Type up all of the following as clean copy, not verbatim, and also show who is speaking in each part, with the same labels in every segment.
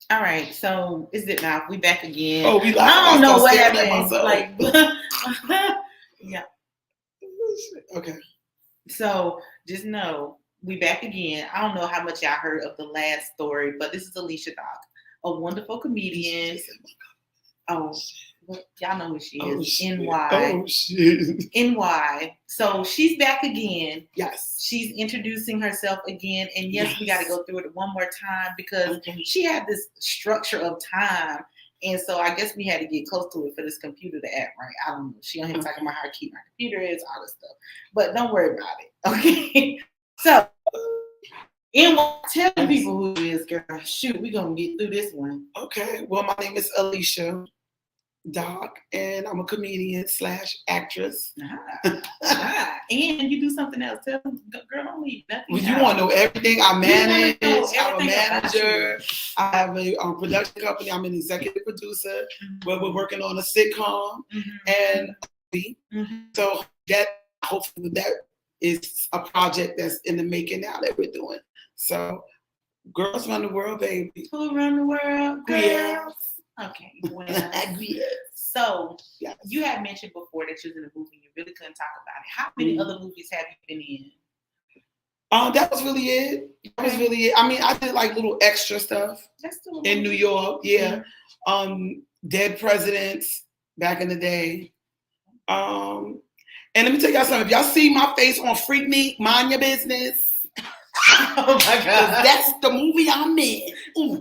Speaker 1: All right, so is it now? We back again.
Speaker 2: Oh, we live.
Speaker 1: I don't know
Speaker 2: start
Speaker 1: what
Speaker 2: staring at
Speaker 1: happened.
Speaker 2: myself.
Speaker 1: Like, yeah.
Speaker 2: Okay.
Speaker 1: So just know we back again. I don't know how much y'all heard of the last story, but this is Alicia Doc, a wonderful comedian. Oh, well, y'all know who she is.
Speaker 2: Oh, shit.
Speaker 1: NY.
Speaker 2: Oh, shit.
Speaker 1: NY. So she's back again.
Speaker 2: Yes.
Speaker 1: She's introducing herself again. And yes, we got to go through it one more time because she had this structure of time. And so I guess we had to get close to it for this computer to act right. I don't know. She on here talking about how cute my computer is, all this stuff. But don't worry about it. Okay. So, tell people who it is, girl. Shoot, we're going to get through this one.
Speaker 2: Okay. Well, my name is Alicia Doc, and I'm a comedian / actress.
Speaker 1: And you do something else. Tell them, girl, don't leave nothing.
Speaker 2: Well, you want to know everything. I manage. I'm a manager. I have a production company. I'm an executive producer. Where we're working on a sitcom, and so that hopefully that is a project that's in the making now that we're doing. So, girls run the world, baby.
Speaker 1: Who run the world? Girls.
Speaker 2: Yeah.
Speaker 1: Okay. Well, so you had mentioned before that you was in a movie. You really couldn't talk about it. How many other movies have you been in?
Speaker 2: That was really it. That was really it. I mean, I did like little extra stuff in New York. Yeah. Dead Presidents back in the day. And let me tell y'all something. If y'all see my face on Freak Me, mind your business. Oh my God. That's the movie I'm in. Ooh.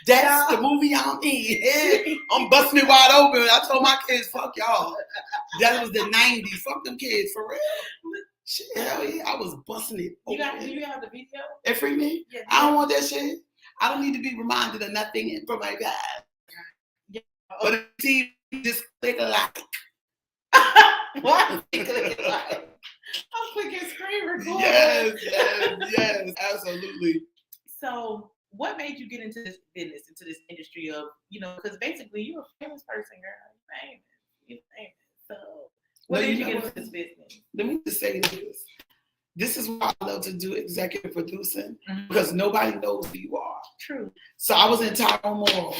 Speaker 2: That's the movie I'm in. I'm busting it wide open. I told my kids, fuck y'all. That was the 90s. Fuck them kids, for real. Shit, hell yeah. I was busting it open.
Speaker 1: Do you have the video?
Speaker 2: It Freak Me? Yeah, I don't want that shit. I don't need to be reminded of nothing from my God. Yeah. But see, just click a like.
Speaker 1: What? Click a like. I'm clicking screen record.
Speaker 2: Yes, absolutely.
Speaker 1: So, what made you get into this business, into this industry of, because basically you're a famous person, girl. You're famous. So, what made you get into this business?
Speaker 2: Let me just say this. This is why I love to do executive producing, because nobody knows who you are.
Speaker 1: True.
Speaker 2: So, I was in Tyrone Mall,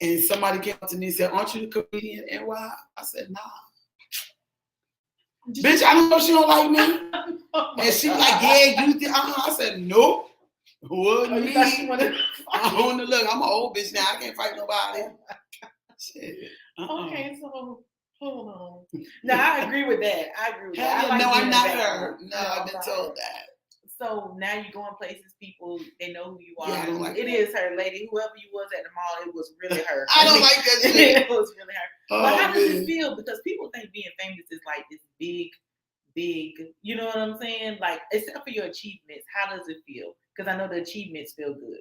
Speaker 2: and somebody came up to me and said, "Aren't you the comedian in NY?" I said, "Nah." Bitch, I don't know she don't like me. And she was like, "Yeah, you did." I said, "Nope." What me? I want to look. I'm an old bitch now. I can't fight nobody. Shit.
Speaker 1: Okay, so hold on. No, I agree with that.
Speaker 2: No, I'm not her. No, I've been told that.
Speaker 1: So now you go in places, people, they know who you are.
Speaker 2: Yeah, I don't like
Speaker 1: it. Is her, lady. Whoever you was at the mall, it was really her.
Speaker 2: I don't like that shit.
Speaker 1: It was really her. But how does it feel? Because people think being famous is like this big, you know what I'm saying? Like, except for your achievements, how does it feel? Because I know the achievements feel good.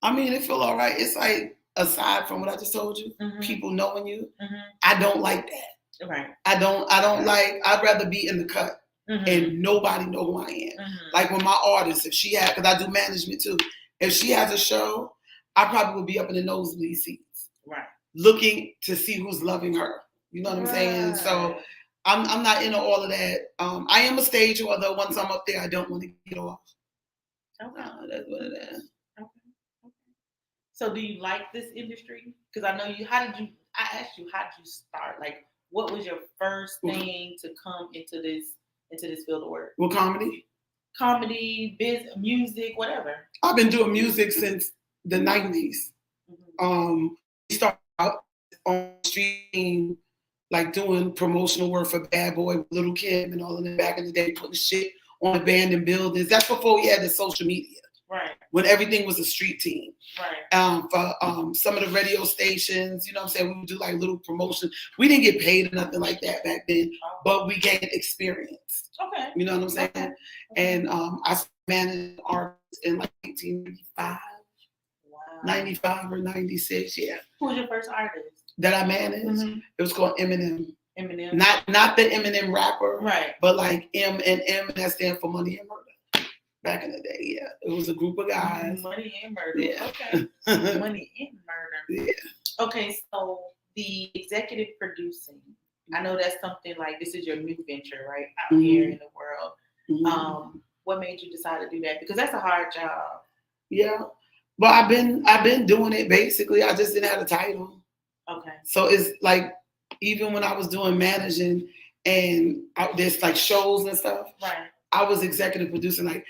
Speaker 2: I mean, it feel all right. It's like, aside from what I just told you, people knowing you, I don't like that.
Speaker 1: Right.
Speaker 2: I don't like, I'd rather be in the cut. And nobody know who I am. Like when my artist, if she had, because I do management too, if she has a show, I probably would be up in the nosebleed seats.
Speaker 1: Right.
Speaker 2: Looking to see who's loving her. You know what I'm saying? So I'm not into all of that. I am a stage, although once I'm up there, I don't want to get off.
Speaker 1: Okay.
Speaker 2: That's what it is.
Speaker 1: Okay. So do you like this industry? Because I know you, I asked you, how did you start? Like, what was your first thing to come into this field of work?
Speaker 2: Well, comedy,
Speaker 1: music, whatever.
Speaker 2: I've been doing music since the 90s. We started out on stream, like doing promotional work for Bad Boy, Little Kim, and all of them back in the day, putting shit on abandoned buildings. That's before we had the social media.
Speaker 1: Right.
Speaker 2: When everything was a street team.
Speaker 1: Right.
Speaker 2: For some of the radio stations, you know what I'm saying? We would do like little promotions. We didn't get paid or nothing like that back then, but we gained experience.
Speaker 1: Okay.
Speaker 2: You know what I'm saying? Okay. And I managed artists in like 1995. Wow. 95 or 96, yeah.
Speaker 1: Who was your first artist?
Speaker 2: That I managed? It was called Eminem.
Speaker 1: Eminem.
Speaker 2: Not the Eminem rapper.
Speaker 1: Right.
Speaker 2: But like M and M, that stands for Money and Murder. Back in the day, yeah. It was a group of guys.
Speaker 1: Money and Murder.
Speaker 2: Yeah.
Speaker 1: Okay. Money and Murder.
Speaker 2: Yeah.
Speaker 1: Okay, so the executive producing, I know that's something like, this is your new venture, right? Out here in the world. What made you decide to do that? Because that's a hard job.
Speaker 2: Yeah. But I've been doing it basically. I just didn't have a title.
Speaker 1: Okay.
Speaker 2: So it's like even when I was doing managing and there's like shows and stuff.
Speaker 1: Right.
Speaker 2: I was executive producing. Like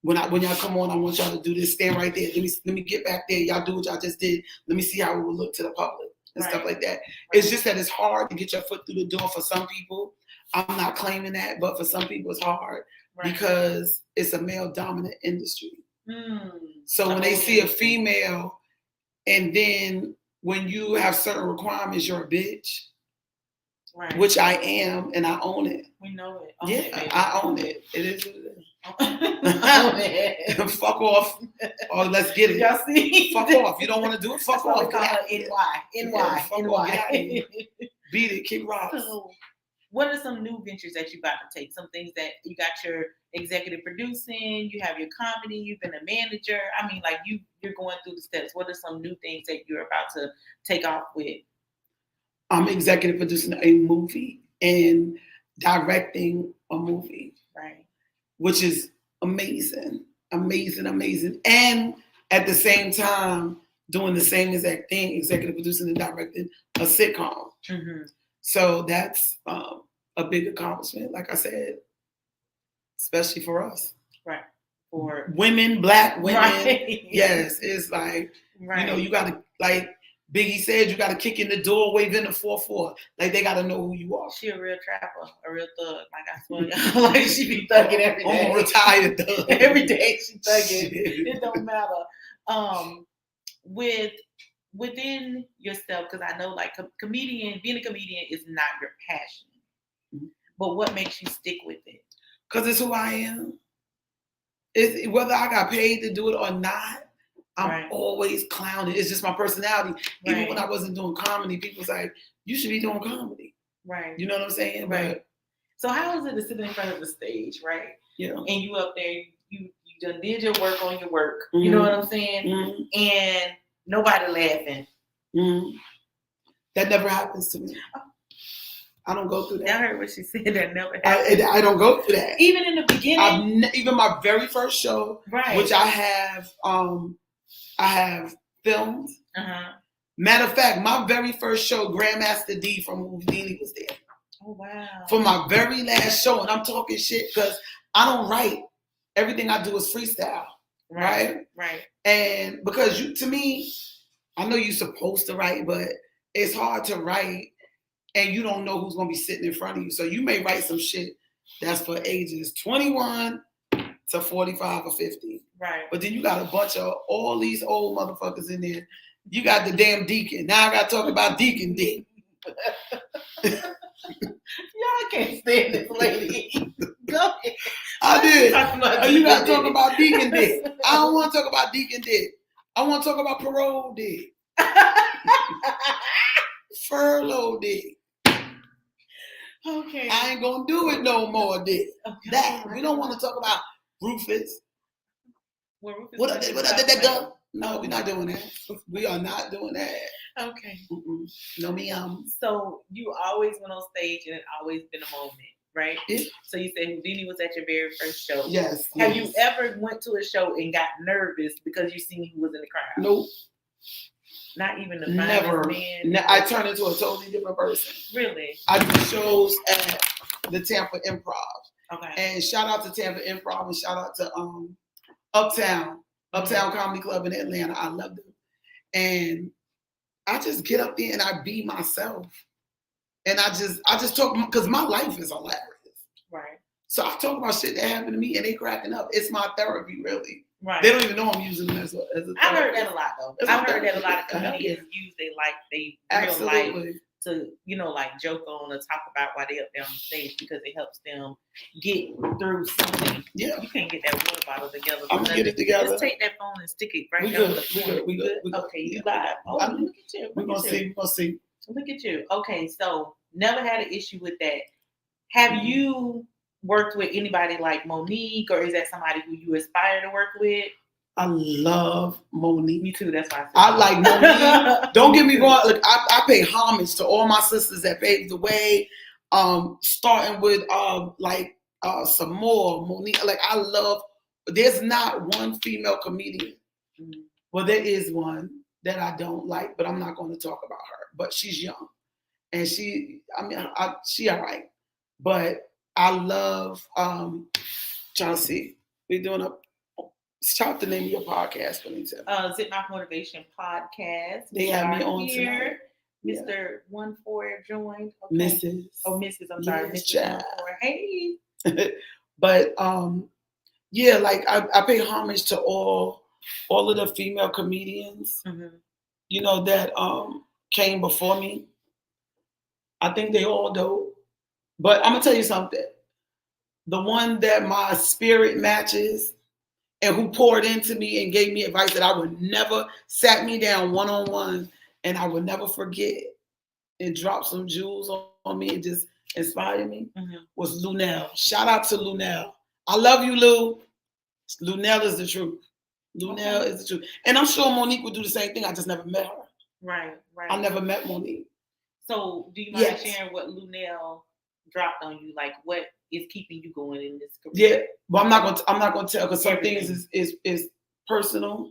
Speaker 2: when y'all come on, I want y'all to do this. Stand right there. Let me get back there. Y'all do what y'all just did. Let me see how it will look to the public and stuff like that. Right. It's just that it's hard to get your foot through the door for some people. I'm not claiming that, but for some people it's hard because it's a male dominant industry. So when they see a female, and then when you have certain requirements, you're a bitch. Right. Which I am, and I own it.
Speaker 1: We know it.
Speaker 2: I own it. It is what it is. Own it. Fuck off. Or let's get it.
Speaker 1: Y'all see?
Speaker 2: Fuck off. You don't want to do it? Fuck off.
Speaker 1: Get out. NY.
Speaker 2: Beat it. Kick rocks.
Speaker 1: So, what are some new ventures that you about to take? Some things that you got your executive producing, you have your comedy, you've been a manager. I mean, like you're going through the steps. What are some new things that you're about to take off with?
Speaker 2: I'm executive producing a movie and directing a movie.
Speaker 1: Right.
Speaker 2: Which is amazing. And at the same time, doing the same exact thing, executive producing and directing a sitcom. Mm-hmm. So that's a big accomplishment, like I said, especially for us.
Speaker 1: Right. For
Speaker 2: women, Black women.
Speaker 1: Right.
Speaker 2: Yes, it's like, you got to, like Biggie said, you got to kick in the door, wave in the 4-4. Like, they got to know who you are.
Speaker 1: She a real trapper, a real thug. Like, I swear, like, she be thugging every day.
Speaker 2: I'm a retired thug.
Speaker 1: Every day she thugging. It don't matter. Within yourself, because I know, like, being a comedian is not your passion. Mm-hmm. But what makes you stick with it?
Speaker 2: Because it's who I am. It's, whether I got paid to do it or not, I'm always clowning. It's just my personality. Right. Even when I wasn't doing comedy, people was like, you should be doing comedy.
Speaker 1: Right.
Speaker 2: You know what I'm saying?
Speaker 1: Right. But, so how is it to sit in front of the stage, right?
Speaker 2: Yeah.
Speaker 1: And you up there, you done did your work on your work. Mm-hmm. You know what I'm saying? Mm-hmm. And nobody laughing.
Speaker 2: Mm-hmm. That never happens to me. I don't go through that.
Speaker 1: I heard what she said. That never happens.
Speaker 2: I don't go through that.
Speaker 1: Even in the beginning?
Speaker 2: Even my very first show, which I have filmed. Uh-huh. Matter of fact, my very first show, Grandmaster D from Houdini was there.
Speaker 1: Oh, wow.
Speaker 2: For my very last show, and I'm talking shit because I don't write. Everything I do is freestyle. Right? And because to me, I know you're supposed to write, but it's hard to write and you don't know who's going to be sitting in front of you. So you may write some shit that's for ages 21 to 45 or 50.
Speaker 1: Right.
Speaker 2: But then you got a bunch of all these old motherfuckers in there. You got the damn Deacon. Now I got to talk about Deacon Dick.
Speaker 1: Y'all can't stand this lady. Go ahead.
Speaker 2: I did. You got to talk about Deacon Dick. I don't want to talk about Deacon Dick. I want to talk about Parole Dick. Furlough Dick.
Speaker 1: Okay.
Speaker 2: I ain't going to do it no more, Dick. Okay. That. We don't want to talk about Rufus.
Speaker 1: Well, Rufus
Speaker 2: what that go? No, we're not doing that. We are not doing that.
Speaker 1: Okay.
Speaker 2: Mm-mm. No, me.
Speaker 1: So you always went on stage and it always been a moment, right? Yeah. So you said Houdini was at your very first show.
Speaker 2: Yes.
Speaker 1: Have you ever went to a show and got nervous because you seen who was in the crowd?
Speaker 2: Nope.
Speaker 1: Not even the
Speaker 2: never.
Speaker 1: Man.
Speaker 2: I turned into a totally different person.
Speaker 1: Really?
Speaker 2: I do shows at the Tampa Improv.
Speaker 1: Okay.
Speaker 2: And shout out to Tampa Improv and shout out to Uptown Comedy Club in Atlanta. I love them. And I just get up there and I be myself. And I just talk, because my life is hilarious.
Speaker 1: Right.
Speaker 2: So I talk about shit that happened to me and they cracking up. It's my therapy, really.
Speaker 1: Right.
Speaker 2: They don't even know I'm using them as a
Speaker 1: I've heard that a lot, though. I've heard that a lot of comedians use their real life to, like joke on or talk about while they up there on the stage because it helps them get through something.
Speaker 2: Yeah.
Speaker 1: You can't get that water bottle together.
Speaker 2: I'm going to get it together.
Speaker 1: Just take that phone and stick it right there on the floor.
Speaker 2: We good.
Speaker 1: Okay, you live. Oh, look at you.
Speaker 2: We're going to see.
Speaker 1: Look at you. Okay, so never had an issue with that. Have you worked with anybody like Monique, or is that somebody who you aspire to work with?
Speaker 2: I love Monique.
Speaker 1: Me too. That's why
Speaker 2: I like Monique. Don't get me wrong. Look, I pay homage to all my sisters that paved the way. Starting with some more Monique. Like I love. There's not one female comedian Well, there is one that I don't like, but I'm not going to talk about her. But she's young, and she all right. But I love trying to see. We're doing a shout the name of your podcast, Benita.
Speaker 1: Zip Mouth Motivation Podcast.
Speaker 2: They have me on here.
Speaker 1: Mr. 14 joined. Okay.
Speaker 2: Mrs.
Speaker 1: Oh, Mrs. I'm sorry,
Speaker 2: yes,
Speaker 1: Mrs. 14. Hey.
Speaker 2: But yeah, like I pay homage to all of the female comedians, you know, that came before me. I think they all dope. But I'm gonna tell you something. The one that my spirit matches and who poured into me and gave me advice that I would never sat me down one-on-one and I would never forget and dropped some jewels on me and just inspired me was Lunel. Shout out to Lunel. I love you, Lou. Lunel is the truth. Lunel is the truth. And I'm sure Monique would do the same thing. I just never met her.
Speaker 1: Right.
Speaker 2: I never met Monique.
Speaker 1: So do you mind sharing what Lunel dropped on you? Like what is keeping you going in this career?
Speaker 2: Yeah, well, I'm not gonna tell because some things is personal.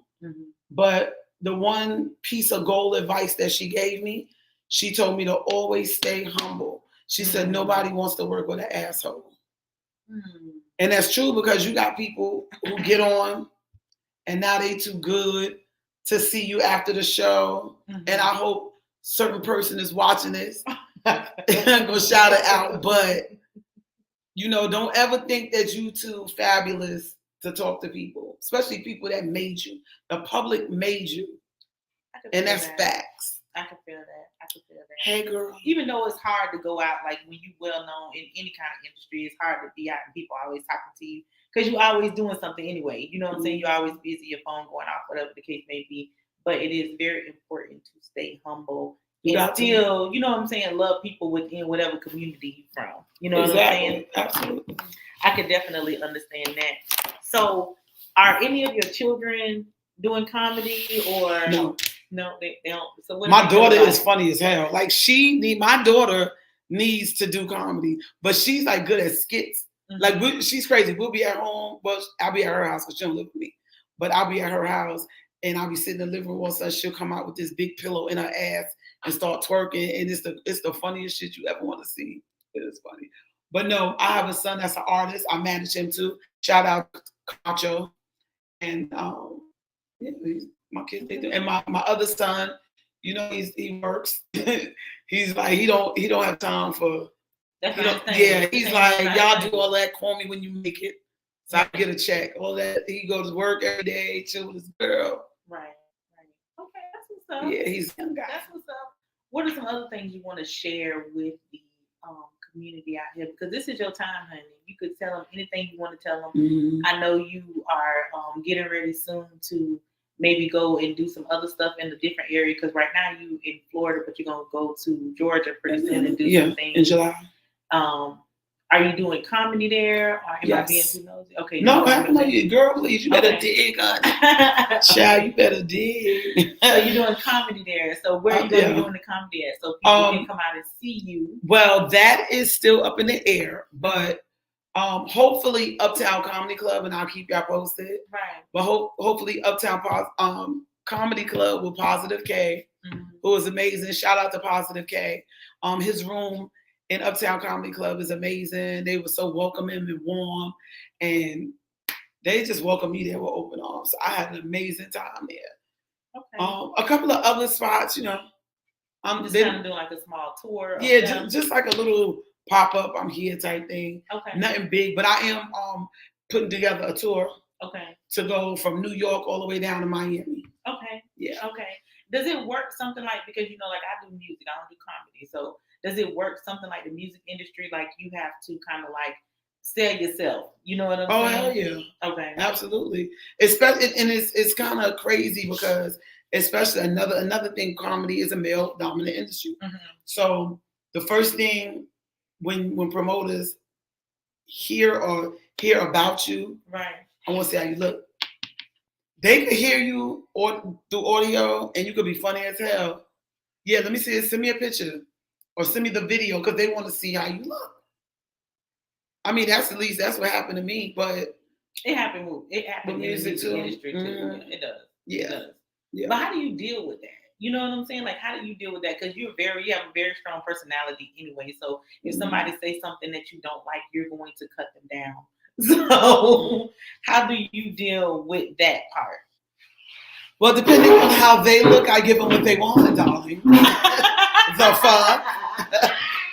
Speaker 2: But the one piece of gold advice that she gave me, she told me to always stay humble. She said nobody wants to work with an asshole. And that's true because you got people who get on and now they too good to see you after the show. And I hope certain person is watching this. I'm gonna shout it out, but you know, don't ever think that you too fabulous to talk to people, especially people that made you. The public made you, and that's facts.
Speaker 1: I can feel that.
Speaker 2: Hey, girl.
Speaker 1: Even though it's hard to go out, like when you well known in any kind of industry, it's hard to be out and people always talking to you because you're always doing something anyway. You know what I'm saying? You're always busy, your phone going off, whatever the case may be. But it is very important to stay humble and still, you know what I'm saying, love people within whatever community you're from. You know what I'm saying?
Speaker 2: Absolutely.
Speaker 1: I could definitely understand that. So, are any of your children doing comedy or
Speaker 2: no?
Speaker 1: No, they don't. So what
Speaker 2: my daughter is funny as hell. Like my daughter needs to do comedy, but she's like good at skits. Like she's crazy. We'll be at home. Well, I'll be at her house because she don't live with me. But I'll be at her house and I'll be sitting in the living room. All of a sudden, she'll come out with this big pillow in her ass and start twerking, and it's the funniest shit you ever want to see. It is funny. But no, I have a son that's an artist. I manage him too. Shout out Cacho. And my kids, they do. And my other son, you know, he works. He's like he don't have time for. He's like y'all do all that. Call me when you make it, so I get a check. All that. He goes to work every day, chill with his girl.
Speaker 1: Right. Okay, that's what's up.
Speaker 2: Yeah, he's a young guy.
Speaker 1: That's what's up. What are some other things you want to share with the community out here? Because this is your time, honey. You could tell them anything you want to tell them. I know you are getting ready soon to maybe go and do some other stuff in a different area. Because right now you in Florida, but you're gonna go to Georgia pretty soon and do some things
Speaker 2: in July.
Speaker 1: Are you doing comedy there? Or am I being too nosy? Okay.
Speaker 2: No, I don't know you, girl. Please, you better dig on it. Child, you better dig.
Speaker 1: So you're doing comedy there. So where are you going to be doing the comedy at? So people can come out and see you.
Speaker 2: Well, that is still up in the air, but hopefully Uptown Comedy Club, and I'll keep y'all posted.
Speaker 1: Right.
Speaker 2: But hopefully Uptown Comedy Club with Positive K, who is amazing. Shout out to Positive K. His room in Uptown Comedy Club is amazing. They were so welcoming and warm, and they just welcomed me there with open arms. So I had an amazing time there.
Speaker 1: Okay.
Speaker 2: A couple of other spots, you know.
Speaker 1: I'm just kind of doing like a small tour.
Speaker 2: Yeah, just like a little pop up. I'm here type thing.
Speaker 1: Okay.
Speaker 2: Nothing big, but I am putting together a tour.
Speaker 1: Okay.
Speaker 2: To go from New York all the way down to Miami.
Speaker 1: Okay.
Speaker 2: Yeah.
Speaker 1: Okay. Does it work something like, because you know, like I do music, I don't do comedy, so does it work something like the music industry? Like you have to kind of like sell yourself. You know what I'm saying?
Speaker 2: Oh hell yeah.
Speaker 1: Okay.
Speaker 2: Absolutely. Especially, and it's kind of crazy because especially another thing, comedy is a male dominant industry. So the first thing when promoters hear about you,
Speaker 1: right?
Speaker 2: I want to say how you look. They could hear you through audio, and you could be funny as hell. Yeah, let me see it. Send me a picture. Or send me the video because they want to see how you look. I mean, that's what happened to me, but
Speaker 1: it happened with music
Speaker 2: too.
Speaker 1: Industry too. It does.
Speaker 2: Yeah.
Speaker 1: It does.
Speaker 2: Yeah.
Speaker 1: But how do you deal with that? You know what I'm saying? Like, how do you deal with that? Because you have a very strong personality anyway. So if somebody says something that you don't like, you're going to cut them down. So how do you deal with that part?
Speaker 2: Well, depending on how they look, I give them what they want, darling. The fuck?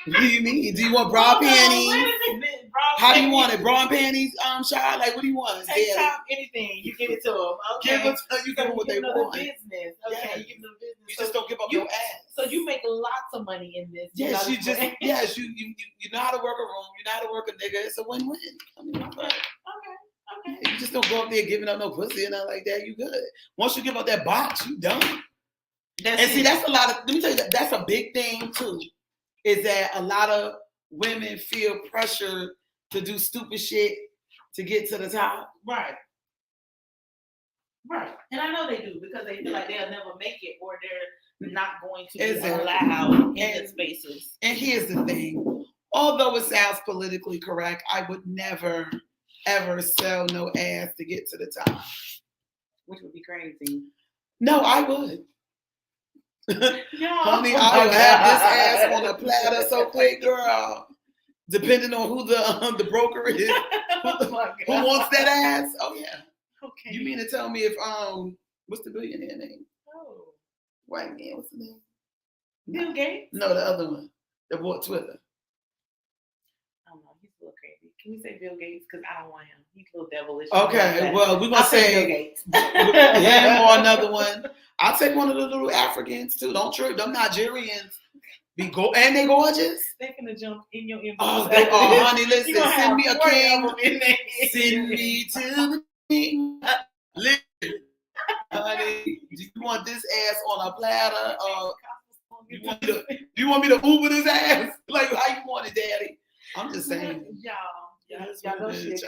Speaker 2: What do you mean? Do you want bra panties? How do you want it? Bra and panties, child? Like, what do you want?
Speaker 1: Take time, anything. You give it to them. Okay.
Speaker 2: You give them what they want.
Speaker 1: The business. Okay,
Speaker 2: yes.
Speaker 1: You give them the business.
Speaker 2: You just don't give up your ass.
Speaker 1: So you make lots of money in this.
Speaker 2: Yes, you know how to work a room. You know how to work a nigga. It's a win-win. I mean, okay. You just don't go up there giving up no pussy and nothing like that. You good. Once you give up that box, you done. That's a lot of. Let me tell you that's a big thing too. Is that a lot of women feel pressure to do stupid shit to get to the top.
Speaker 1: Right. And I know they do because they feel like they'll never make it or they're not going to be allowed in the spaces.
Speaker 2: And here's the thing. Although it sounds politically correct, I would never, ever sell no ass to get to the top.
Speaker 1: Which would be crazy.
Speaker 2: No, I would.
Speaker 1: No.
Speaker 2: Honey, I would have this ass on a platter so quick, girl. Depending on who the broker is, who wants that ass. Oh yeah.
Speaker 1: Okay.
Speaker 2: You mean to tell me if what's the billionaire name?
Speaker 1: Oh.
Speaker 2: White man, what's the name?
Speaker 1: Bill Gates?
Speaker 2: No, the other one that bought Twitter.
Speaker 1: I don't know. He's a little crazy. Can we say Bill Gates? Because I don't want him. He's a little devilish.
Speaker 2: Okay, well, we're going to say
Speaker 1: Bill Gates.
Speaker 2: him or another one. I'll take one of the little Africans, too. Don't trip. Them Nigerians, and they gorgeous.
Speaker 1: They're going to jump in your inbox.
Speaker 2: Oh, they are, honey. Listen, send me a king. Send me to the king. Listen, honey, do you want this ass on a platter? Do you want me to Uber this ass? Like, how you want it, daddy? I'm just saying.
Speaker 1: Y'all know shit.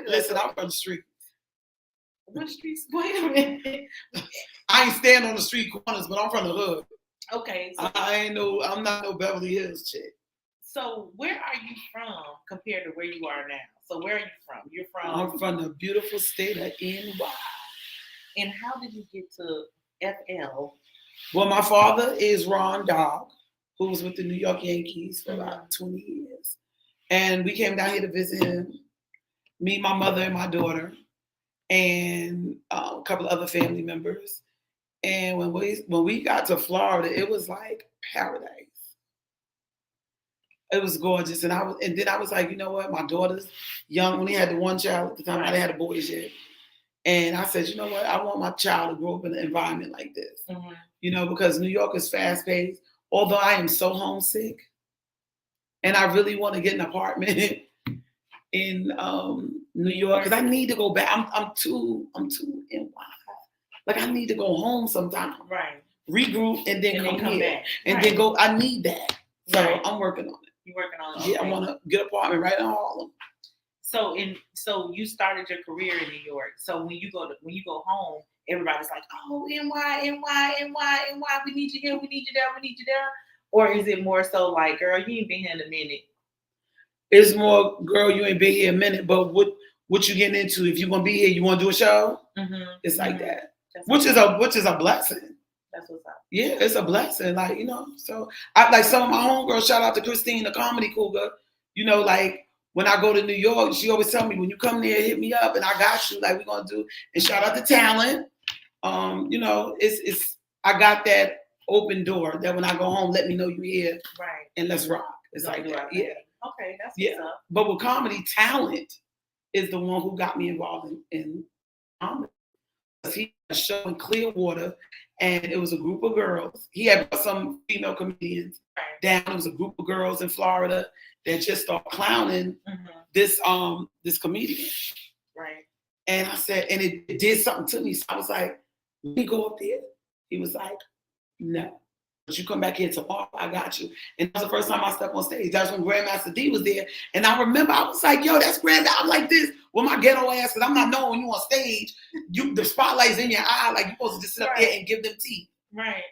Speaker 2: Listen, I'm from the street.
Speaker 1: What streets? Wait a minute.
Speaker 2: I ain't stand on the street corners, but I'm from the hood.
Speaker 1: Okay. So
Speaker 2: I'm not no Beverly Hills chick.
Speaker 1: So where are you from compared to where you are now? So where are you from? You're from?
Speaker 2: I'm from the beautiful state of NY.
Speaker 1: And how did you get to FL?
Speaker 2: Well, my father is Ron Dog, who was with the New York Yankees for about 20 years. And we came down here to visit him, me, my mother, and my daughter, and a couple of other family members. And when we got to Florida, it was like paradise. It was gorgeous. And then I was like, you know what? My daughter's young. Only had the one child at the time. I didn't have the boys yet. And I said, you know what? I want my child to grow up in an environment like this. Mm-hmm. You know, because New York is fast paced. Although I am so homesick, and I really want to get an apartment in New York because I need to go back. I'm too NY. Like I need to go home sometime.
Speaker 1: Right.
Speaker 2: Regroup and then come here.
Speaker 1: Back.
Speaker 2: And then go. I need that. So I'm working on it.
Speaker 1: You're working on it.
Speaker 2: Yeah, I want to get an apartment right in Harlem.
Speaker 1: So you started your career in New York. So when you go home, everybody's like, oh, NY, we need you here, we need you there. Or is it more so like, girl, you ain't been here in a minute?
Speaker 2: It's more, girl, you ain't been here a minute, but what you getting into? If you want to be here, you want to do a show? Mm-hmm. It's like that. Which is a blessing.
Speaker 1: That's what's up.
Speaker 2: Yeah, it's a blessing. Like, you know, so I like some of my homegirls, shout out to Christine, the comedy cougar, you know, like, when I go to New York, she always tell me, when you come there, hit me up and I got you. Like we're gonna do. And shout out to Talent. You know, it's I got that open door that when I go home, let me know you're here.
Speaker 1: Right.
Speaker 2: And let's rock. It's like that. Yeah.
Speaker 1: Okay, that's what's up.
Speaker 2: But with comedy, Talent is the one who got me involved in comedy. He had a show in Clearwater and it was a group of girls. He had some female comedians down. It was a group of girls in Florida that just started clowning this comedian.
Speaker 1: Right.
Speaker 2: And I said, and it did something to me. So I was like, let me go up there. He was like, no. But you come back here tomorrow, I got you. And that was the first time I stepped on stage. That's when Grandmaster D was there. And I remember I was like, yo, that's Grandmaster. I'm like this with my ghetto ass, because I'm not knowing when you on stage, the spotlight's in your eye, like you're supposed to just sit up there and give them tea.
Speaker 1: Right.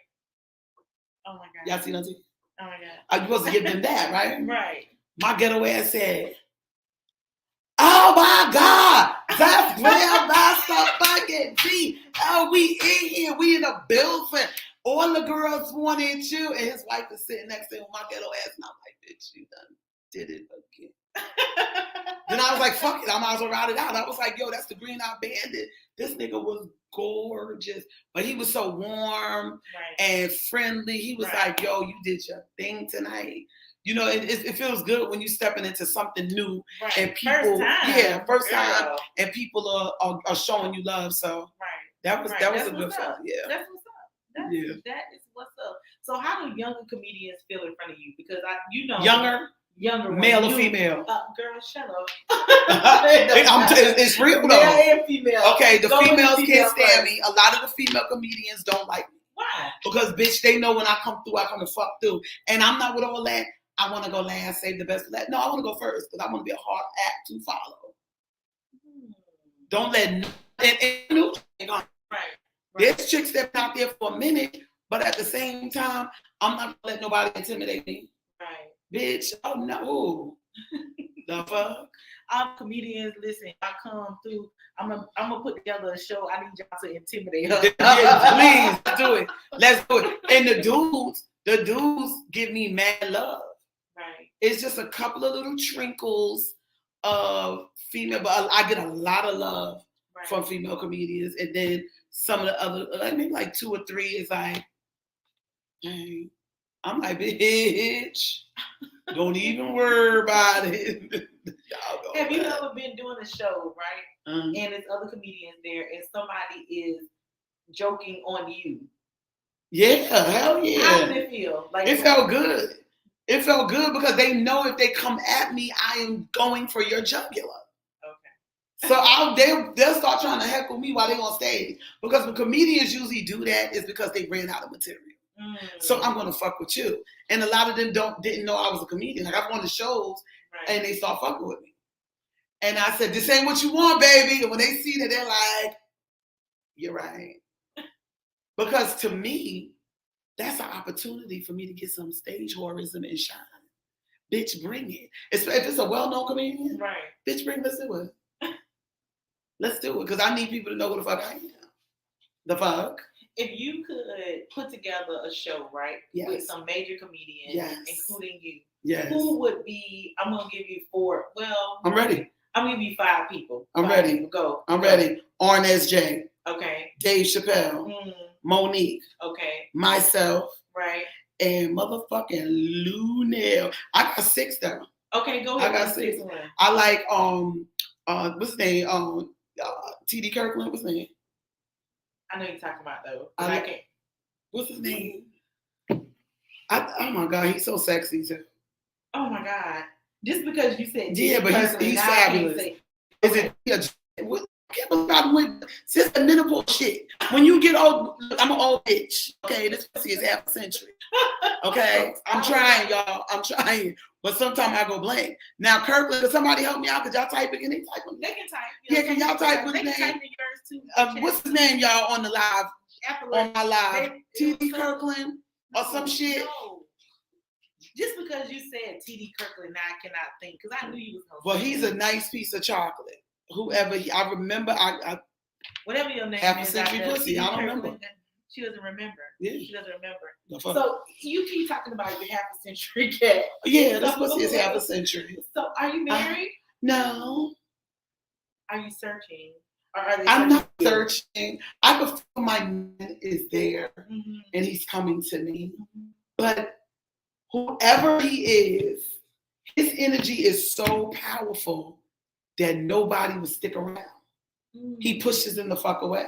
Speaker 1: Oh my God.
Speaker 2: Y'all see that tea?
Speaker 1: Oh my God.
Speaker 2: You're supposed to give them that, right?
Speaker 1: Right.
Speaker 2: My ghetto ass said, oh my God, that's Grandmaster fucking D. Oh, we in here. We in a building. All the girls wanted you. And his wife is sitting next to him with my ghetto ass. And I'm like, bitch, you done did it again. Then I was like, fuck it. I might as well ride it out. I was like, yo, that's the Green Eye Bandit. This nigga was gorgeous. But he was so warm and friendly. He was like, yo, you did your thing tonight. You know, it feels good when you're stepping into something new and people, first time, and people are showing you love. So that was a good film. Yeah,
Speaker 1: that's what's up. That is what's up. So how do younger comedians feel in front of you? Because younger
Speaker 2: male or female?
Speaker 1: Girl, shut up.
Speaker 2: It's real though.
Speaker 1: Male and female.
Speaker 2: Okay, the females can't stand me. A lot of the female comedians don't like me.
Speaker 1: Why?
Speaker 2: Because bitch, they know when I come through, I come to fuck through, and I'm not with all that. I want to go last, save the best for that. No, I want to go first because I want to be a hard act to follow. Don't let There's chicks that been out there for a minute, but at the same time, I'm not gonna let nobody intimidate me. Bitch, oh no. The fuck?
Speaker 1: I'm comedians. Listen, I come through. I'm gonna put together a show. I need y'all to intimidate her.
Speaker 2: Yeah, please do it. Let's do it. And the dudes give me mad love. It's just a couple of little trinkles of female, but I get a lot of love from female comedians. And then some of the other, maybe like 2 or 3 is like, dang. I'm like, bitch, don't even worry about it.
Speaker 1: Have you ever been doing a show, and there's other comedians there, and somebody is joking on you?
Speaker 2: Yeah, hell yeah.
Speaker 1: How did it feel? Like
Speaker 2: it felt good. It felt good because they know if they come at me, I am going for your jugular. Okay. So they'll start trying to heckle me while they're on stage. Because when comedians usually do that, is because they ran out of material. So I'm gonna fuck with you. And a lot of them didn't know I was a comedian. Like I've gone to shows and they start fucking with me. And I said, this ain't what you want, baby. And when they see that, they're like, you're right. Because to me, that's an opportunity for me to get some stage horrorism and shine. Bitch, bring it. If it's a well-known comedian, bitch, let's do it. Let's do it. Because I need people to know who the fuck I am. The fuck?
Speaker 1: If you could put together a show, with some major comedians, including you, who would be, I'm going to give you 4,
Speaker 2: I'm ready.
Speaker 1: I'm going to give you 5 people.
Speaker 2: I'm ready.
Speaker 1: People. Go.
Speaker 2: I'm ready. Arnez J.
Speaker 1: Okay.
Speaker 2: Dave Chappelle. Monique.
Speaker 1: Okay.
Speaker 2: Myself. And motherfucking Lunel. I got 6 though.
Speaker 1: Okay, go ahead.
Speaker 2: I got 6. I like, what's his name? T.D. Kirkland, what's his name?
Speaker 1: I know you're talking about though.
Speaker 2: What's his name? Oh my God, he's so sexy too.
Speaker 1: Oh my God. Just because you said
Speaker 2: but he's fabulous. Is it? Since the menopause shit. When you get old, I'm an old bitch. Okay, this pussy is half a century. Okay, I'm trying, y'all. I'm trying, but sometimes I go blank. Now, Kirkland, can somebody help me out? Could y'all type it? Can they type it?
Speaker 1: They can type.
Speaker 2: Yeah, can y'all type his name?
Speaker 1: Type in yours too.
Speaker 2: What's his name, y'all, on the live? On my live, T.D. Kirkland or some shit.
Speaker 1: No. Just because you said T.D. Kirkland, now I cannot think because I knew you was gonna.
Speaker 2: Well, he's a nice piece of chocolate. Whoever I remember, I
Speaker 1: whatever your name
Speaker 2: half
Speaker 1: is,
Speaker 2: a century pussy. I don't remember.
Speaker 1: She doesn't remember.
Speaker 2: Yeah.
Speaker 1: She doesn't remember. So you keep talking about your half a century cat.
Speaker 2: Yeah, this pussy is half a century.
Speaker 1: So are you married?
Speaker 2: No.
Speaker 1: Are you searching? Or are they
Speaker 2: I'm not searching. I can feel my man is there and he's coming to me. But whoever he is, his energy is so powerful that nobody will stick around. He pushes them the fuck away.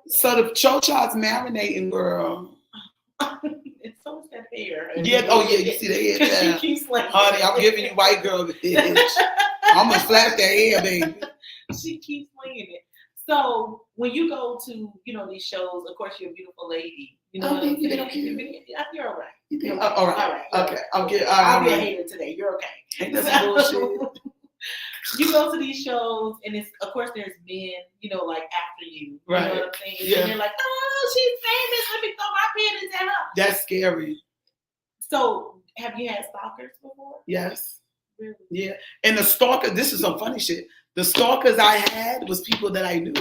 Speaker 2: So the Cho-Cha's marinating, girl.
Speaker 1: It's so much that hair.
Speaker 2: Yeah, oh yeah, you see the hair.
Speaker 1: She keeps like,
Speaker 2: honey, I'm giving you white girl the bitch. I'm gonna flash that hair, baby.
Speaker 1: She keeps swinging it. So when you go to, these shows, of course you're a beautiful lady. You know what I'm saying? You're all right.
Speaker 2: All right. Okay.
Speaker 1: I'll be a hater today. You're okay.
Speaker 2: Ain't that bullshit?
Speaker 1: You go to these shows, and it's, of course, there's men, like after you. You know what I'm saying?
Speaker 2: Yeah.
Speaker 1: And they're like, oh, she's famous. Let me throw my panties at her.
Speaker 2: That's scary.
Speaker 1: So, have you had stalkers before?
Speaker 2: Yes.
Speaker 1: Really?
Speaker 2: Yeah. And the stalker, this is some funny shit. The stalkers I had was people that I knew.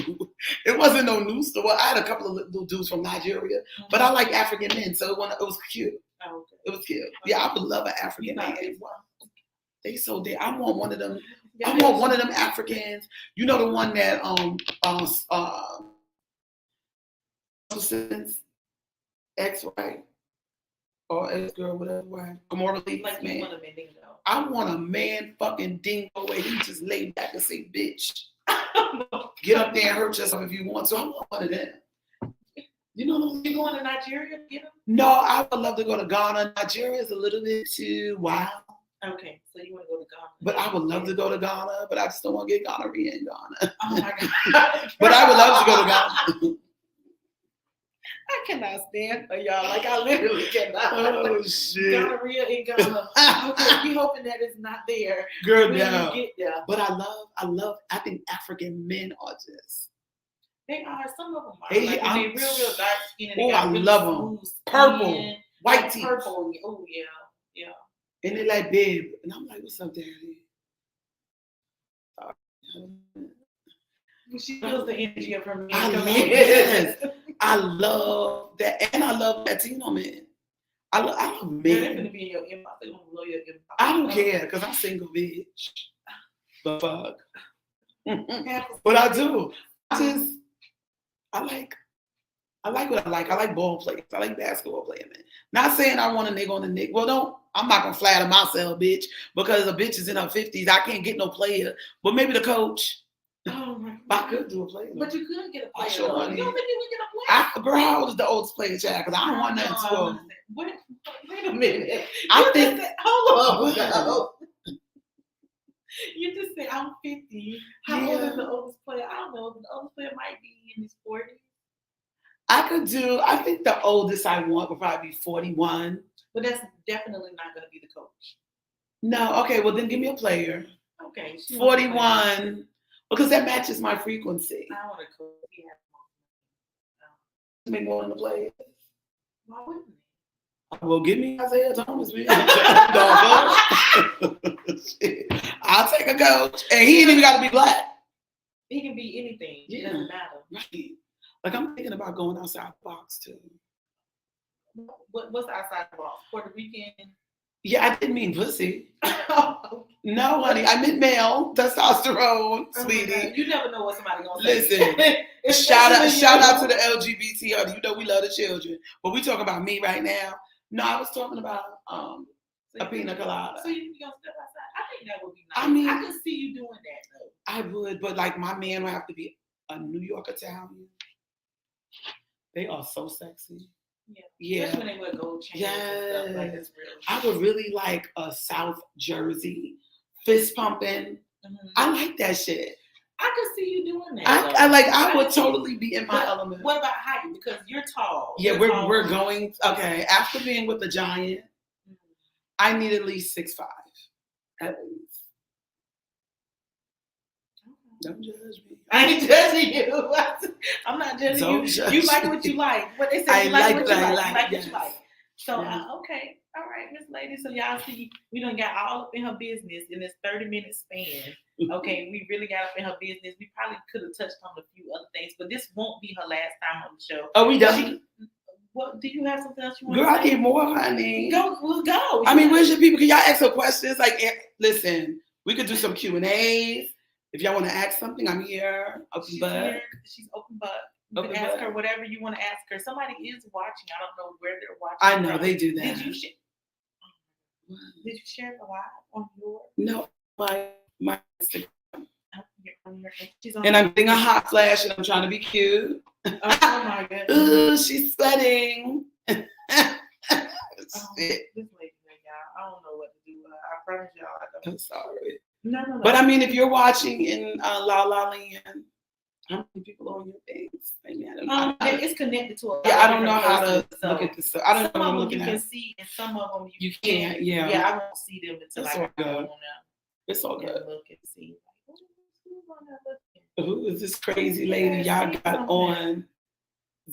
Speaker 2: It wasn't no new store. Well, I had a couple of little dudes from Nigeria, but I like African men, so it was cute. Oh, okay. It was cute. Okay. Yeah, I would love an African man. They so dead. I want one of them. I want one of them Africans. You know the one that ex-wife or ex-girl, whatever, right? Gamora Lee, like man. Want a man dingo. I want a man fucking dingo where he just lay back and say, bitch. Get up there and hurt yourself if you want to. I want one of them. You know,
Speaker 1: you going to Nigeria to get them?
Speaker 2: No, I would love to go to Ghana. Nigeria is a little bit too wild.
Speaker 1: Okay, so you want to go to Ghana?
Speaker 2: But I would love to go to Ghana, but I just don't want to get gonorrhea in Ghana.
Speaker 1: Oh my God.
Speaker 2: But I would love to go to Ghana.
Speaker 1: I cannot stand for y'all. Like, I literally cannot.
Speaker 2: Oh, shit.
Speaker 1: Gonorrhea in Ghana. Okay, we hoping that it's not there.
Speaker 2: Girl, no.
Speaker 1: Get there.
Speaker 2: But I think African men are just.
Speaker 1: They are. Some of them are. They real dark skin.
Speaker 2: Oh, I love them. Purple. White teeth.
Speaker 1: Purple. Oh, yeah. Yeah.
Speaker 2: And they're like, babe. And I'm like, what's up, daddy?
Speaker 1: She feels the energy of her man.
Speaker 2: I love that. And I love Latino men. I love men.
Speaker 1: They're going to be in your inbox. They're going to blow your inbox.
Speaker 2: I don't care because I'm single, bitch. The fuck. But I do. I like what I like. I like ball players. I like basketball players, man. Not saying I want a nigga on the nigga. Well, I'm not going to flatter myself, bitch, because a bitch is in her 50s. I can't get no player. But maybe the coach.
Speaker 1: Oh my God.
Speaker 2: I could do a player.
Speaker 1: But you could get a player.
Speaker 2: Sure,
Speaker 1: you don't think you would get a player?
Speaker 2: Girl, how old is the oldest player, child? Because I don't want nothing to old.
Speaker 1: Wait a minute.
Speaker 2: I think.
Speaker 1: Hold on. You just said I'm 50. How old is the oldest player? I don't know. The oldest player might be in his 40s.
Speaker 2: I think the oldest I want would probably be 41.
Speaker 1: But that's definitely not going to be the coach.
Speaker 2: No. Okay. Well, then give me a player.
Speaker 1: Okay.
Speaker 2: 41. Because that matches my frequency.
Speaker 1: I want a coach.
Speaker 2: Make more than the players.
Speaker 1: Why wouldn't he?
Speaker 2: Well, give me Isaiah Thomas, man. I'll take a coach. And he ain't even got to be black.
Speaker 1: He can be anything. Yeah. It doesn't matter.
Speaker 2: Right. Like, I'm thinking about going outside the box, too.
Speaker 1: What's outside the box? Puerto Rican?
Speaker 2: Yeah, I didn't mean pussy. No, honey, I meant male testosterone, sweetie.
Speaker 1: You never know what somebody's gonna say.
Speaker 2: Listen, shout out to the LGBT, honey. You know we love the children, but we talking about me right now. No, I was talking about a pina colada.
Speaker 1: So you gonna step outside? I think that would be nice.
Speaker 2: I mean,
Speaker 1: I can see you doing that though.
Speaker 2: I would, but like my man would have to be a New York Italian. They are so sexy. Yeah.
Speaker 1: Especially when they wear gold chains and stuff. Like, that's real.
Speaker 2: I would really like a South Jersey fist pumping. Mm-hmm. I like that shit.
Speaker 1: I could see you doing that.
Speaker 2: I would totally be in my element.
Speaker 1: What about height? Because you're tall.
Speaker 2: Yeah, we're going. Okay, after being with the giant, I need at least 6'5". At least. Don't judge me.
Speaker 1: I ain't judging you. I'm not judging you. You like what you like. What they say, you like what you like. So, okay. All right, Miss Lady. So y'all see, we done got all up in her business in this 30-minute span. Okay, we really got up in her business. We probably could have touched on a few other things, but this won't be her last time on the show.
Speaker 2: Oh, we done?
Speaker 1: What, do you have something else you want to say?
Speaker 2: Girl, I need more, honey.
Speaker 1: We'll go.
Speaker 2: I mean, where's your people? Can y'all ask some questions? Like, listen, we could do some Q&As. If y'all want to ask something, I'm here. Open book.
Speaker 1: She's open book. You can ask her whatever you want to ask her. Somebody is watching. I don't know where they're watching.
Speaker 2: I know they do that.
Speaker 1: Did you share the live on your?
Speaker 2: No, my Instagram. And I'm getting a hot flash, and I'm trying to be cute.
Speaker 1: Oh my goodness!
Speaker 2: Ooh, she's sweating.
Speaker 1: This lady, y'all, I don't know what to do. I promise y'all, I don't.
Speaker 2: I'm sorry.
Speaker 1: No.
Speaker 2: But I mean, if you're watching in La La Land, how many people on your things? Maybe I don't know.
Speaker 1: It's connected to a.
Speaker 2: Yeah, I don't know how to look at this. I don't know what I'm looking at.
Speaker 1: You can see, and some of them you
Speaker 2: can't. Yeah.
Speaker 1: Yeah, I won't see them until I go on now.
Speaker 2: It's all good.
Speaker 1: Look and see.
Speaker 2: Who is this crazy lady y'all got on?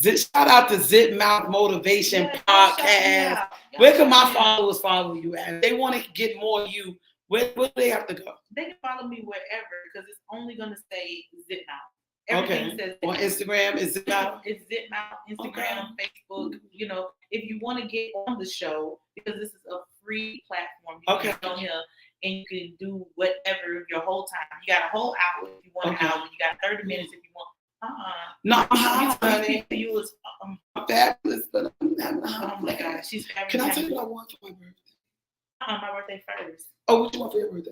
Speaker 2: Shout out to Zip Mouth Motivation Podcast. Where can my followers follow you at? They want to get more of you. Where do they have to go?
Speaker 1: They can follow me wherever because it's only going to say Zip Mouth.
Speaker 2: Everything says on Instagram is Zip Mouth.
Speaker 1: It's Zip Mouth, Instagram, Facebook. You know, if you want to get on the show, because this is a free platform, you can get on here and you can do whatever your whole time. You got a whole hour if you want an hour. You got 30 minutes if you want.
Speaker 2: No, honey.
Speaker 1: You was
Speaker 2: fabulous, but
Speaker 1: oh my God, she's fabulous.
Speaker 2: Can I tell you what I want for my birthday?
Speaker 1: My birthday first.
Speaker 2: Oh, what you want for your birthday?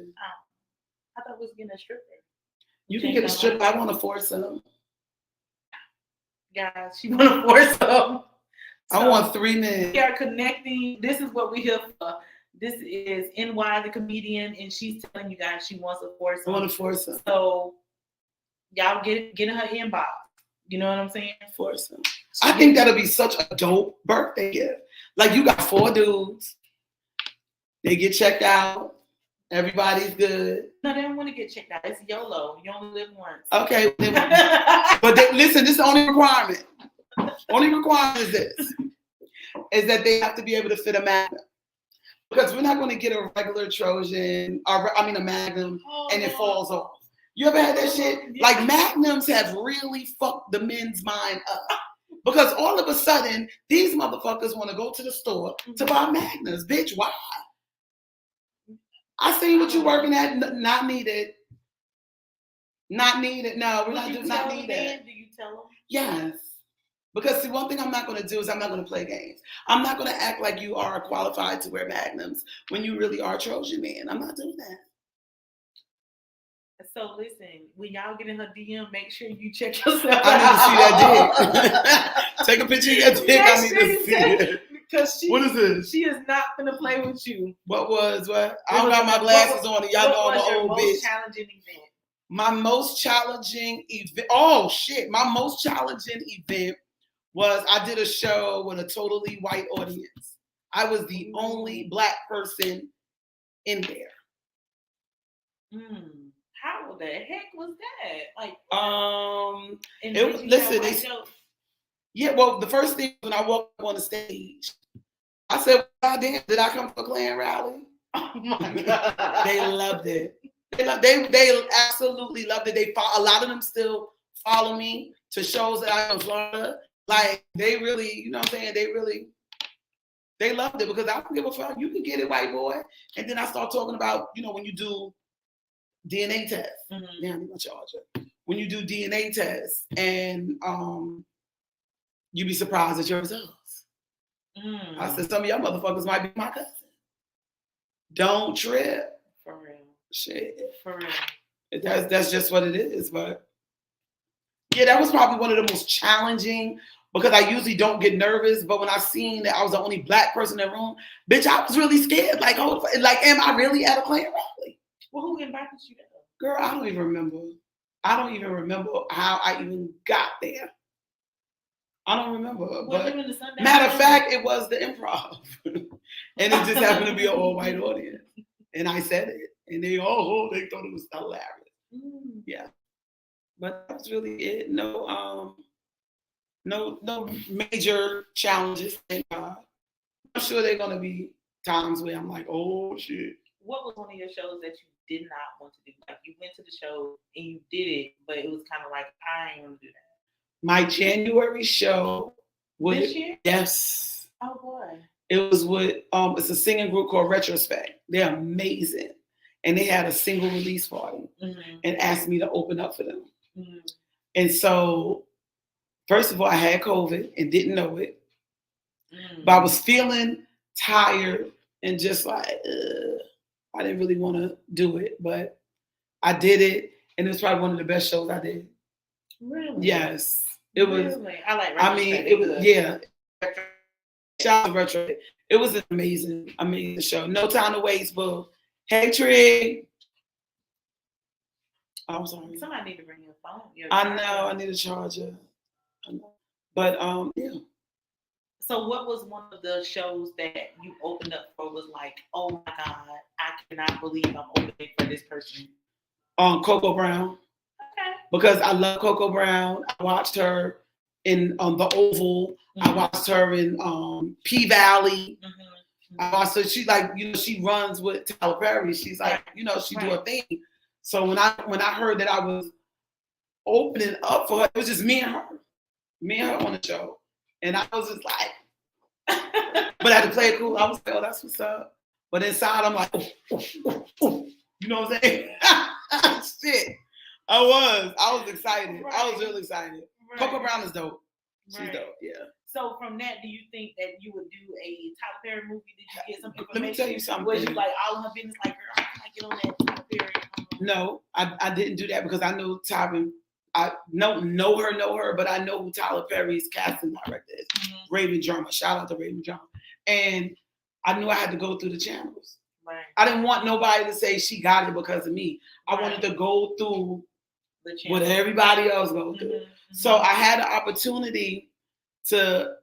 Speaker 1: I thought we was getting a stripper.
Speaker 2: You can get a stripper. I want a foursome.
Speaker 1: Guys, she want a foursome.
Speaker 2: I want 3 men.
Speaker 1: We are connecting. This is what we here for. This is NY the comedian, and she's telling you guys she wants a foursome.
Speaker 2: I want a foursome.
Speaker 1: So y'all get in her inbox. You know what I'm saying?
Speaker 2: Foursome. I think that'll be such a dope birthday gift. Like you got 4 dudes. They get checked out. Everybody's good.
Speaker 1: No, they don't want to get checked out. It's YOLO. You only live once.
Speaker 2: Okay. But listen, this is the only requirement. Only requirement is this. Is that they have to be able to fit a Magnum. Because we're not going to get a regular Trojan, a Magnum, and it falls off. You ever had that shit? Yeah. Like Magnums have really fucked the men's mind up. Because all of a sudden, these motherfuckers want to go to the store to buy Magnums. Bitch, why? I seen what you working at. Not needed. Not needed. No, we're not needed.
Speaker 1: Do you tell them?
Speaker 2: Yes. Because see, one thing I'm not going to do is I'm not going to play games. I'm not going to act like you are qualified to wear Magnums when you really are Trojan man. I'm not doing that.
Speaker 1: So listen, when y'all get in her DM, make sure you check yourself out.
Speaker 2: I need to see that dick. Take a picture of your dick. I need to see it.
Speaker 1: Because
Speaker 2: what is this?
Speaker 1: She is not gonna play with you.
Speaker 2: What? I don't got my glasses on, and y'all know I'm an old bitch.
Speaker 1: Challenging event.
Speaker 2: My most challenging event. Oh shit! My most challenging event was I did a show with a totally white audience. I was the only Black person in there.
Speaker 1: How the heck was that? Like,
Speaker 2: well, the first thing when I walked up on the stage, I said, "God damn, did I come for a Klan rally?"
Speaker 1: Oh my God.
Speaker 2: They loved it. They absolutely loved it. A lot of them still follow me to shows that I'm in Florida. Like they really, you know what I'm saying? They loved it because I don't give a fuck. You can get it, white boy. And then I start talking about, when you do DNA test. Yeah, I need my charger. When you do DNA tests and you be surprised at your results. I said, some of y'all motherfuckers might be my cousin. Don't trip.
Speaker 1: For real.
Speaker 2: Shit.
Speaker 1: For real.
Speaker 2: That's just what it is. But yeah, that was probably one of the most challenging because I usually don't get nervous. But when I seen that I was the only Black person in the room, bitch, I was really scared. Like, am I really at a Klan rally?
Speaker 1: Well, who invited you there?
Speaker 2: Girl, I don't even remember. I don't even remember how I even got there. I don't remember. But matter of fact, it was the Improv. And it just happened to be an all-white audience. And I said it. And they thought it was hilarious. Yeah. But that's really it. No major challenges, thank God. I'm sure there are gonna be times where I'm like, oh shit.
Speaker 1: What was one of your shows that you did not want to do? Like you went to the show and you did it, but it was kind of like, I ain't gonna do that.
Speaker 2: My January show was
Speaker 1: this year?
Speaker 2: Yes.
Speaker 1: Oh boy.
Speaker 2: It was with it's a singing group called Retrospect. They're amazing. And they had a single release party and asked me to open up for them. And so, first of all, I had COVID and didn't know it. But I was feeling tired and just like, I didn't really want to do it. But I did it. And it was probably one of the best shows I did.
Speaker 1: Really?
Speaker 2: Yes. It was.
Speaker 1: Really? I like Retrospect.
Speaker 2: I mean, it was, yeah. Shout out to Retrospect. It was an amazing show. No Time to Waste, boo. Hey, Trig. I'm sorry.
Speaker 1: Somebody need to bring your phone.
Speaker 2: I know. I need a charger. But, yeah.
Speaker 1: So what was one of the shows that you opened up for was like, oh my God, I cannot believe I'm opening for this person?
Speaker 2: Coco Brown.
Speaker 1: Okay.
Speaker 2: Because I love Coco Brown. I watched her in the Oval. I watched her in P Valley. So she like, she runs with Tyler Perry. She's like, she do a thing. So when I heard that I was opening up for her, it was just me and her on the show. And I was just like, but I had to play it cool. I was like, oh, that's what's up. But inside, I'm like, ooh. You know what I'm saying? Shit. I was excited. Right. I was really excited. Right. Coco Brown is dope. She's dope, yeah.
Speaker 1: So from that, do you think that you would do a Tyler Perry movie? Did you get some information?
Speaker 2: Let me tell you something.
Speaker 1: Was you like all in her business, like, girl, I get on that Tyler Perry?
Speaker 2: No, I didn't do that because I know Tyler. I know her, but I know who Tyler Perry's casting director is. Raven Drama. Shout out to Raven Drama. And I knew I had to go through the channels. Right. I didn't want nobody to say she got it because of me. I wanted to go through what everybody else goes through. So I had the opportunity to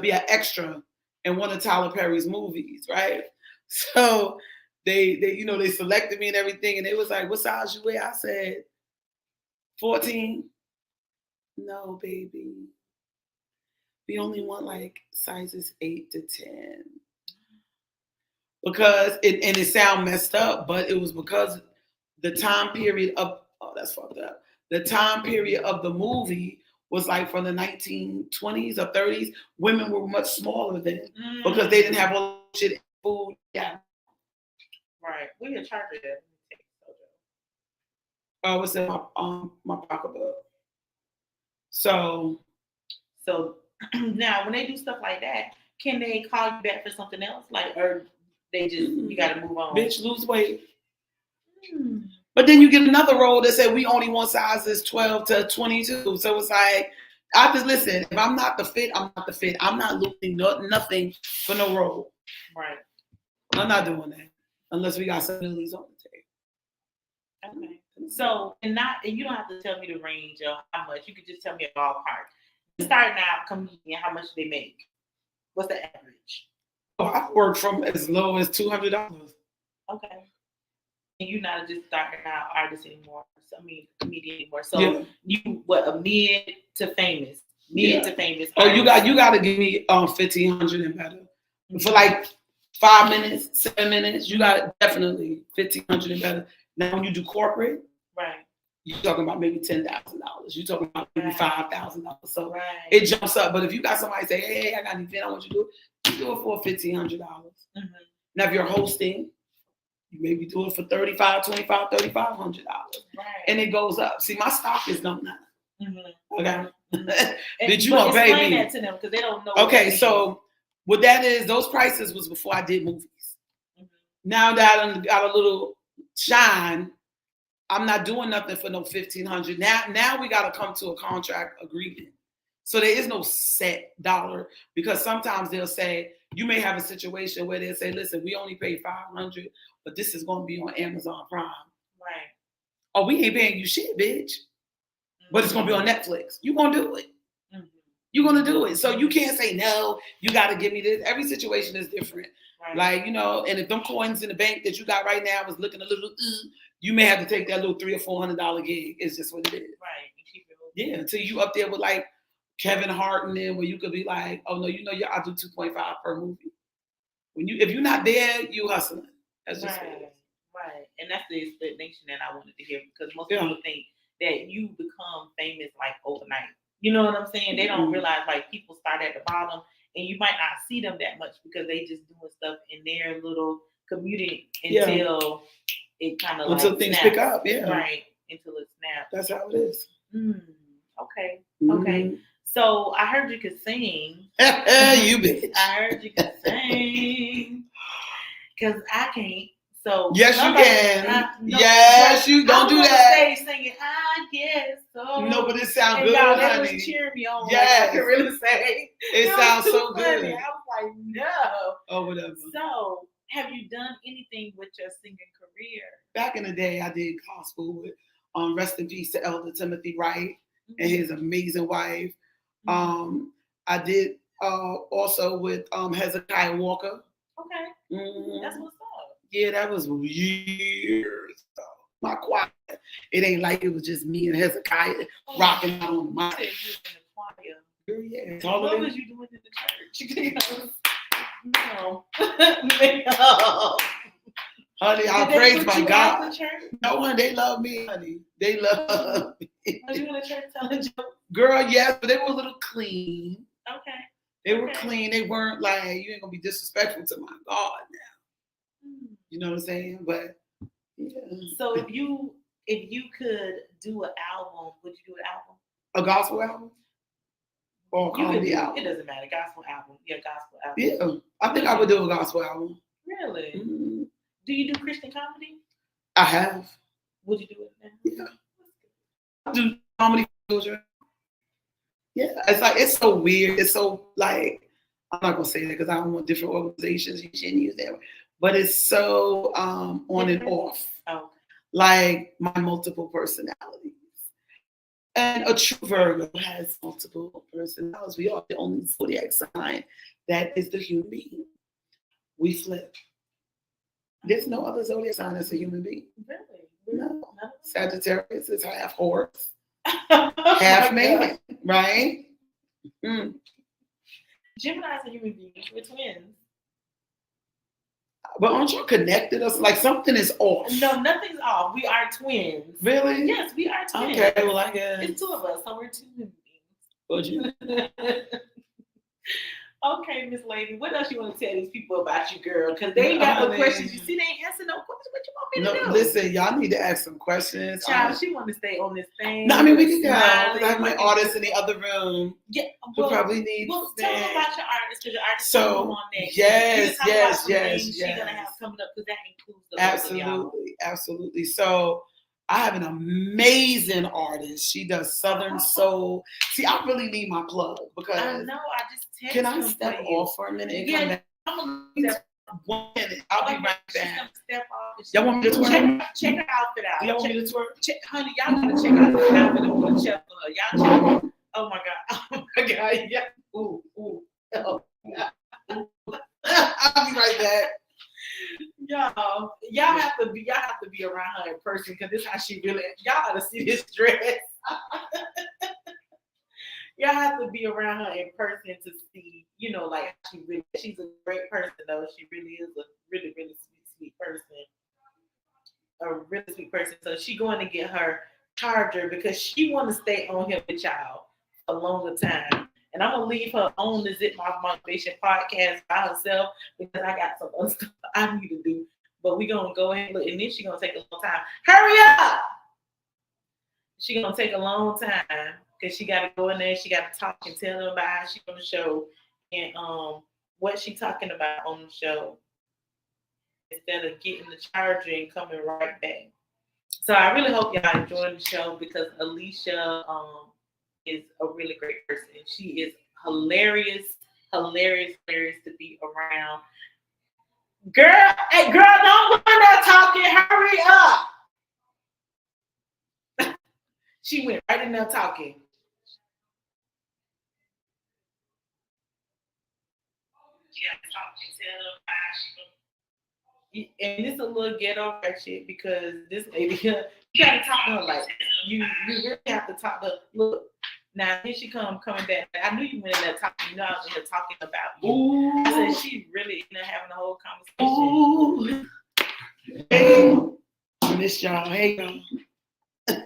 Speaker 2: be an extra in one of Tyler Perry's movies, right? So they selected me and everything, and they was like, "What size you wear?" I said, 14. No, baby. We only want like sizes 8 to 10. Because it sound messed up, but it was because the time period of that's fucked up. The time period of the movie was like from the 1920s or 30s. Women were much smaller then because they didn't have all shit food. Yeah.
Speaker 1: Right. We can charge it.
Speaker 2: Oh, it's in my pocketbook. So
Speaker 1: now when they do stuff like that, can they call you back for something else? Like, or they just you gotta move on?
Speaker 2: Bitch, lose weight. But then you get another role that said we only want sizes 12 to 22. So it's like, I just listen, if I'm not the fit, I'm not the fit. I'm not losing nothing for no role.
Speaker 1: Right.
Speaker 2: I'm not doing that unless we got some lilies on the
Speaker 1: table. Okay. So, and you don't have to tell me the range of how much. You could just tell me a ballpark. Starting out, comedian, how much do they make? What's the average?
Speaker 2: Oh, I work from as low as $200.
Speaker 1: Okay. And you're not just starting out artist anymore. So, comedian anymore. So you a mid to famous. To famous.
Speaker 2: Oh, you got to give me 1,500 and better. For like 5 minutes, 7 minutes, you got definitely 1,500 and better. Now when you do corporate,
Speaker 1: right,
Speaker 2: you're talking about maybe $10,000. You're talking about maybe $5,000. So it jumps up. But if you got somebody say, hey, I got an event, I want you to do it, you do it for $1,500. Now if you're hosting, you maybe do it for $3,500, $2,500, $3,500. And it goes up. See, my stock is going up. Okay. Did you know, baby?
Speaker 1: Explain that to them because they don't know.
Speaker 2: Okay, so what that is, those prices was before I did movies. Now that I got a little shine, I'm not doing nothing for no $1,500. Now we got to come to a contract agreement. So there is no set dollar because sometimes they'll say, you may have a situation where they'll say, listen, we only pay $500, but this is going to be on Amazon Prime.
Speaker 1: Right.
Speaker 2: Oh, we ain't paying you shit, bitch. But it's going to be on Netflix. You're going to do it. You're going to do it. So you can't say, no, you got to give me this. Every situation is different. Right. Like, and if them coins in the bank that you got right now is looking a little, you may have to take that little $300 or $400 gig. It's just what it is.
Speaker 1: Right.
Speaker 2: Yeah, until you up there with like Kevin Hart and then where you could be like, oh no, I do 2.5 per movie. If you're not there, you hustling. That's just what it is.
Speaker 1: Right. And that's the explanation that I wanted to hear because most people think that you become famous like overnight. You know what I'm saying? They don't realize like people start at the bottom and you might not see them that much because they just doing stuff in their little community until it kind of
Speaker 2: until things pick up. Yeah.
Speaker 1: Right. Until it snaps.
Speaker 2: That's how it is.
Speaker 1: Okay. Okay. So I heard you could sing.
Speaker 2: You bitch.
Speaker 1: I heard you could sing. Because I can't. So
Speaker 2: yes, you can. Yes, you don't do that.
Speaker 1: Stage singing, I guess so.
Speaker 2: No, but it sounds good,
Speaker 1: y'all,
Speaker 2: honey.
Speaker 1: They was cheering me on.
Speaker 2: Yes,
Speaker 1: I can really say.
Speaker 2: It sounds so good.
Speaker 1: I was like, no.
Speaker 2: Oh, whatever.
Speaker 1: So, have you done anything with your singing career?
Speaker 2: Back in the day, I did gospel with rest in peace to Elder Timothy Wright and his amazing wife. I did also with Hezekiah Walker.
Speaker 1: Okay. That's what's up.
Speaker 2: Yeah, that was years ago. My choir. It ain't like it was just me and Hezekiah rocking out on the mic.
Speaker 1: You in the choir.
Speaker 2: Yeah.
Speaker 1: What was you doing in the church? No. No.
Speaker 2: Honey, I praise my God. No one, they love me, honey. They love me.
Speaker 1: Are you in the church telling jokes?
Speaker 2: Girl, yes, but they were a little clean.
Speaker 1: Okay.
Speaker 2: They were clean. They weren't like, you ain't gonna be disrespectful to my God now. You know what I'm saying? But yeah.
Speaker 1: So if you could do an album, would you do an album?
Speaker 2: A gospel album? Or a comedy album?
Speaker 1: It doesn't matter. Gospel album. Yeah, gospel album.
Speaker 2: Yeah. I think I would do a gospel album.
Speaker 1: Really? Mm-hmm. Do you do Christian comedy?
Speaker 2: I have.
Speaker 1: Would you do it now?
Speaker 2: Yeah. I do comedy for children. Yeah. It's like, it's so weird. It's so like, I'm not gonna say that because I don't want different organizations. You shouldn't use that. But it's so on and off.
Speaker 1: Oh.
Speaker 2: Like my multiple personalities. And a true Virgo has multiple personalities. We are the only zodiac sign that is the human being. We flip. There's no other zodiac sign that's a human being.
Speaker 1: Really?
Speaker 2: No. Sagittarius is half horse, half man, right?
Speaker 1: Mm. Gemini is a human being. We're twins.
Speaker 2: But aren't you connected us? Like something is off.
Speaker 1: No, nothing's off. We are twins.
Speaker 2: Really?
Speaker 1: Yes, we are twins.
Speaker 2: Okay, well I guess.
Speaker 1: It's two of us, so we're two human beings.
Speaker 2: Would you?
Speaker 1: Okay, Miss Lady, what else you want to tell these people about you, girl? Because they ain't got no questions. You see, they ain't answer no questions. What you want me to do?
Speaker 2: Listen, y'all need to ask some questions.
Speaker 1: Child, she want to stay on this thing.
Speaker 2: No, I mean, we can go. I have my artist in the other room.
Speaker 1: Yeah,
Speaker 2: who probably needs.
Speaker 1: Well, tell them about your artist, because your artist
Speaker 2: so,
Speaker 1: come on next.
Speaker 2: Yes.
Speaker 1: She's gonna have coming up because that includes the
Speaker 2: absolutely. So I have an amazing artist. She does Southern soul. See, I really need my plug because
Speaker 1: I know. I just
Speaker 2: can I step off for a minute and come back? I'm gonna 1 minute. I'll be right back. Y'all want me to twerk?
Speaker 1: Check her outfit out.
Speaker 2: Y'all want me to twerk?
Speaker 1: Honey, y'all gotta check out the outfit and put a check for her. Y'all check. Oh my God. Oh my God. Yeah. Ooh. Oh.
Speaker 2: I'll be right back.
Speaker 1: Y'all have to be around her in person because this is how she really. Y'all ought to see this dress. Y'all have to be around her in person to see, like she's a great person though. She really is a really, really sweet person. A really sweet person. So she going to get her charger because she want to stay on here with y'all a longer time. And I'm gonna leave her on the Zip My Motivation podcast by herself because I got some other stuff I need to do. But we're gonna go ahead and look, and then she's gonna take a long time. Hurry up! She's gonna take a long time because she gotta go in there, she gotta talk and tell them about how she's on the show and what she's talking about on the show instead of getting the charger and coming right back. So I really hope y'all enjoy the show because Alicia is a really great person. She is hilarious to be around. Girl, hey girl, don't go in there talking. Hurry up. She went right in there talking. And it's a little ghetto shit because this lady, you gotta talk to her like you really have to talk to her. Look, now here she coming back. I knew you went in there talking. I was in there talking about you. Ooh. I said she really in there having a whole conversation.
Speaker 2: Ooh. Hey, miss y'all. Hey, y'all.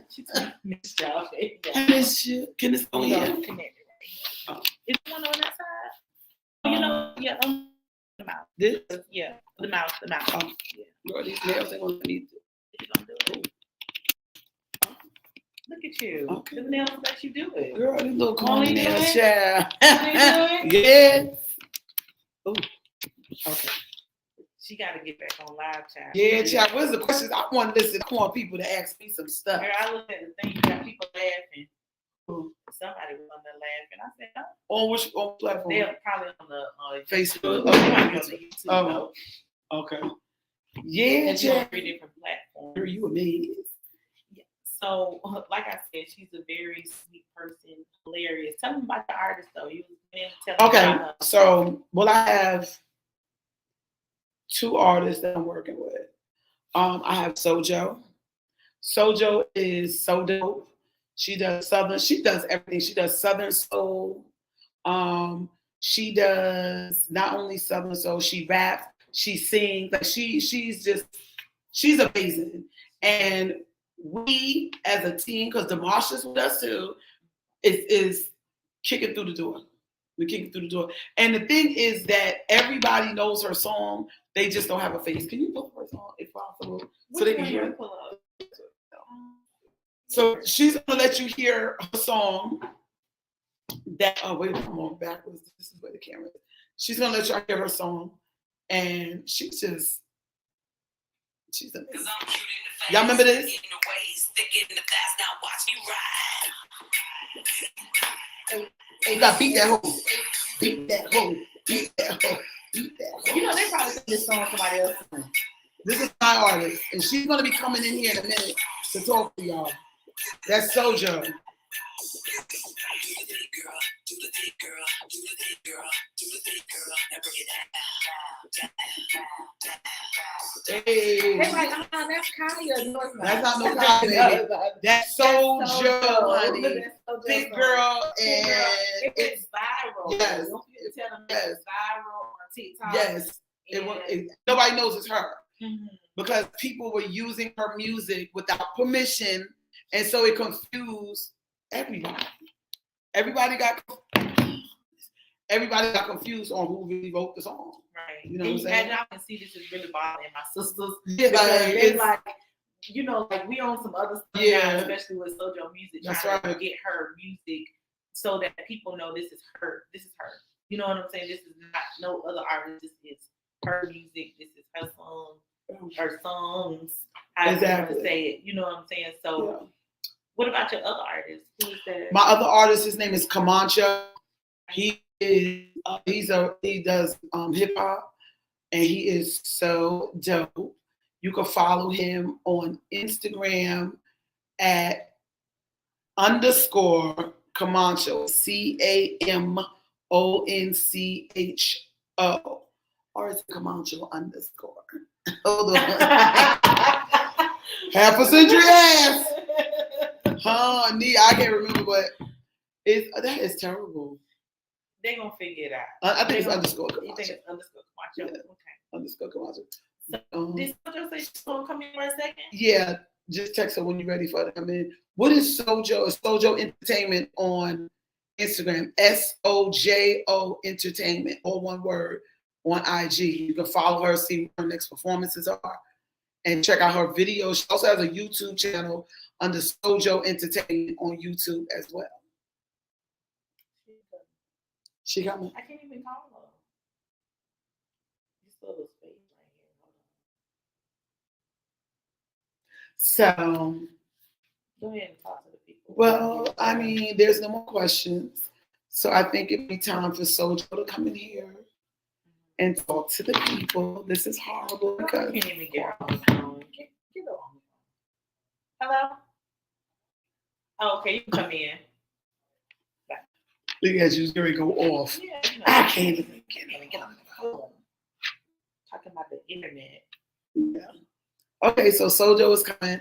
Speaker 1: She told me, miss y'all. Hey, y'all.
Speaker 2: I miss you. Can this go here?
Speaker 1: Is one on that side? Yeah. The mouth.
Speaker 2: This?
Speaker 1: Yeah. The mouth.
Speaker 2: Oh, yeah. Girl, these nails ain't gonna need to.
Speaker 1: Gonna do it. Look at you. Okay. The nails let you do it.
Speaker 2: Girl, these little corny nails, child.
Speaker 1: Yes. Ooh. Okay. She got to get back on live, child.
Speaker 2: Yeah, child. What's the questions? I want to listen. I want people to ask me some stuff.
Speaker 1: Girl, I looked at the thing. You got people laughing. Ooh. Somebody was on there laughing. I said, oh.
Speaker 2: On which platform?
Speaker 1: They're probably on the
Speaker 2: Facebook.
Speaker 1: They might be on the YouTube.
Speaker 2: Oh. Okay. Yeah, child.
Speaker 1: 3 different platforms.
Speaker 2: Girl, you amazing.
Speaker 1: So, like I said, she's a very sweet person, hilarious. Tell them about the artist, though. You was
Speaker 2: okay. So, I have 2 artists that I'm working with. I have Sojo. Sojo is so dope. She does Southern. She does everything. She does Southern soul. She does not only Southern soul, she raps, she sings, like she's amazing. And we as a team, because DeMarsha's with us too, is kicking through the door. We're kicking through the door. And the thing is that everybody knows her song. They just don't have a face. Can you pull up her song if possible? So they can hear it. So she's gonna let you hear her song. That wait, I'm on backwards. This is where the camera is. She's gonna let you hear her song. And she's amazing. Y'all remember this? You gotta beat that hole. Beat that hole. Beat that hole. Beat that hole.
Speaker 1: You know, they probably sing this song somebody else.
Speaker 2: This is my artist, and she's gonna be coming in here in a minute to talk to y'all. That's Sojo. Hey.
Speaker 1: They're like, that's Kaya. No,
Speaker 2: that's not no Kaya, baby. That's Sojo, honey. Big girl, and
Speaker 1: it's viral.
Speaker 2: Yes.
Speaker 1: Don't you tell them it's viral on TikTok?
Speaker 2: Yes. Nobody knows it's her.
Speaker 1: Mm-hmm.
Speaker 2: Because people were using her music without permission, and so it confused everybody. Everybody got confused on who really wrote the song.
Speaker 1: Right.
Speaker 2: You know what I'm saying?
Speaker 1: And y'all can see this is really bothering my sisters.
Speaker 2: Yeah,
Speaker 1: they like, you know, like we on some other stuff now, especially with Sojo music.
Speaker 2: That's
Speaker 1: trying
Speaker 2: right.
Speaker 1: to get her music so that people know this is her. This is her. You know what I'm saying? This is not no other artist. This is her music. This is her song. Her songs. How you want to say it? You know what I'm saying? So. Yeah. What about your other artist? Who's that?
Speaker 2: My other artist, his name is Camacho. He is he does hip hop, and he is so dope. You can follow him on Instagram at _Camacho, CAMONCHO, or is it Camacho _? Hold on. Half a century ass. I can't remember, but that is terrible.
Speaker 1: They're gonna figure it out.
Speaker 2: I think it's _ Camacho.
Speaker 1: You think it's _ Camacho?
Speaker 2: Yeah. _ Camacho.
Speaker 1: So, did Sojo say she's gonna come in for a second?
Speaker 2: Yeah, just text her when you're ready for her to come in. What is Sojo? It's Sojo Entertainment on Instagram. SOJO Entertainment, all one word, on IG. You can follow her, see what her next performances are, and check out her videos. She also has a YouTube channel under Sojo Entertainment on YouTube as well. She got me.
Speaker 1: I can't even call her. You still have space right here.
Speaker 2: So,
Speaker 1: go ahead and talk to the people.
Speaker 2: Well, I mean, there's no more questions. So I think it'd be time for Sojo to come in here and talk to the people. This is horrible because
Speaker 1: I can't even get her on the phone. Get her on the phone. Hello? Oh, okay, you can come in.
Speaker 2: Look at you, going to go off.
Speaker 1: Yeah, you know,
Speaker 2: I can't even
Speaker 1: get on the phone. Talking about the internet.
Speaker 2: Yeah. Okay, so Sojo is coming.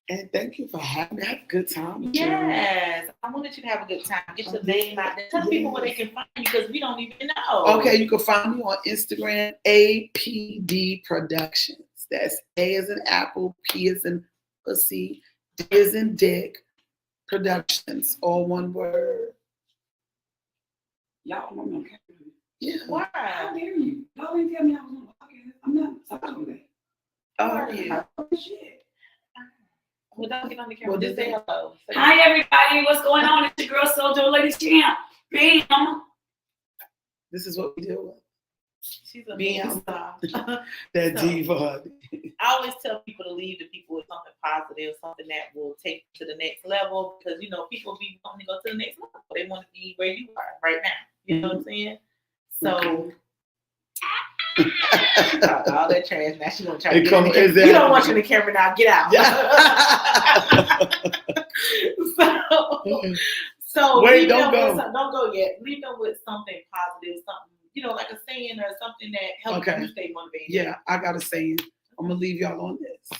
Speaker 2: And thank you for having me. I had a good time.
Speaker 1: Yes. I wanted you to have a good time. Get your name out there. Tell people where they can find you because we don't even know.
Speaker 2: Okay, you can find me on Instagram, APD Productions. That's A as in Apple, P as in pussy, D as in dick, Productions, all one word.
Speaker 3: Y'all want me on camera?
Speaker 2: Yeah.
Speaker 1: Why?
Speaker 3: How dare you? Y'all didn't tell me I was on the podcast. I'm not supposed to do that.
Speaker 2: Oh, yeah.
Speaker 3: Oh, shit.
Speaker 1: Well, don't get on the camera. Well, just say hello.
Speaker 3: Hi, everybody. What's going on? It's your girl, Sojo Ladies Champ. Bam.
Speaker 2: This is what we deal with.
Speaker 1: She's a mean star.
Speaker 2: That diva.
Speaker 1: I always tell people to leave the people with something positive, something that will take you to the next level because, you know, people be wanting to go to the next level. They want to be where you are right now. You know what I'm saying? So, all that trash. Now she's going to try to get in the camera.
Speaker 2: Exactly.
Speaker 1: You don't want you in the camera now. Get out. So
Speaker 2: wait, don't go.
Speaker 1: Don't go yet. Leave them with something positive, something, you know, like a saying or something that helps you stay motivated.
Speaker 2: Yeah, I got a saying. I'm going to leave y'all on this.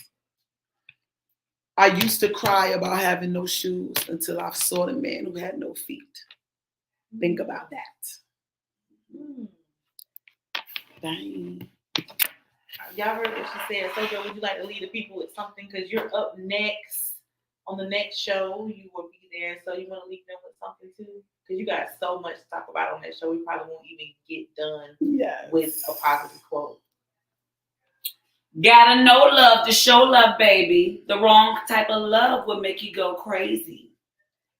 Speaker 2: I used to cry about having no shoes until I saw the man who had no feet. Think about that. Dang.
Speaker 1: Y'all heard what she said. Sojo, would you like to lead the people with something? Because you're up next on the next show. You will be there. So you want to leave them with something too? Because you got so much to talk about on that show. We probably won't even get done with a positive quote.
Speaker 3: Gotta know love to show love, baby. The wrong type of love will make you go crazy.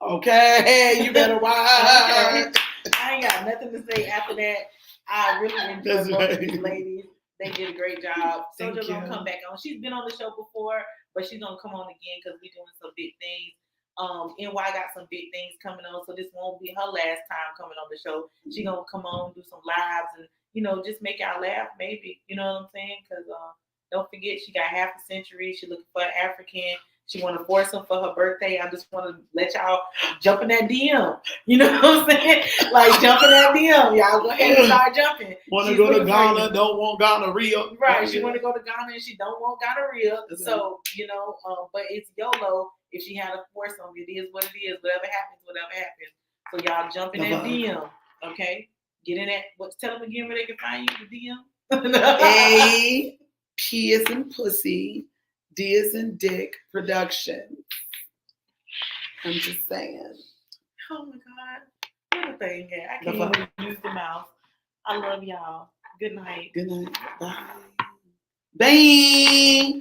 Speaker 2: Okay, you better watch.
Speaker 1: Okay. I ain't got nothing to say after that. I really enjoyed both of these ladies. They did a great job. Sojo's gonna come back on. She's been on the show before, but she's gonna come on again because we're doing some big things. NY got some big things coming on, so this won't be her last time coming on the show. She's gonna come on, do some lives, and just make y'all laugh, maybe. You know what I'm saying? Because don't forget, she got half a century. She looking for an African. She want to force him for her birthday. I just want to let y'all jump in that DM. You know what I'm saying? Like, jump in that DM. Y'all go ahead and start jumping.
Speaker 2: Want to go to Ghana, don't want gonorrhea.
Speaker 1: Right. She want to go to Ghana and she don't want gonorrhea. So, but it's YOLO. If she had a force on it is what it is. Whatever happens. So y'all jump in that DM. Okay? Get in that. Tell them again where they can find you, the DM.
Speaker 2: A, P as in pussy, D as in dick, production. I'm just saying.
Speaker 1: Oh my God. What a thing. I can't even use the mouth. I love y'all. Good night.
Speaker 2: Good night. Bye. Bang.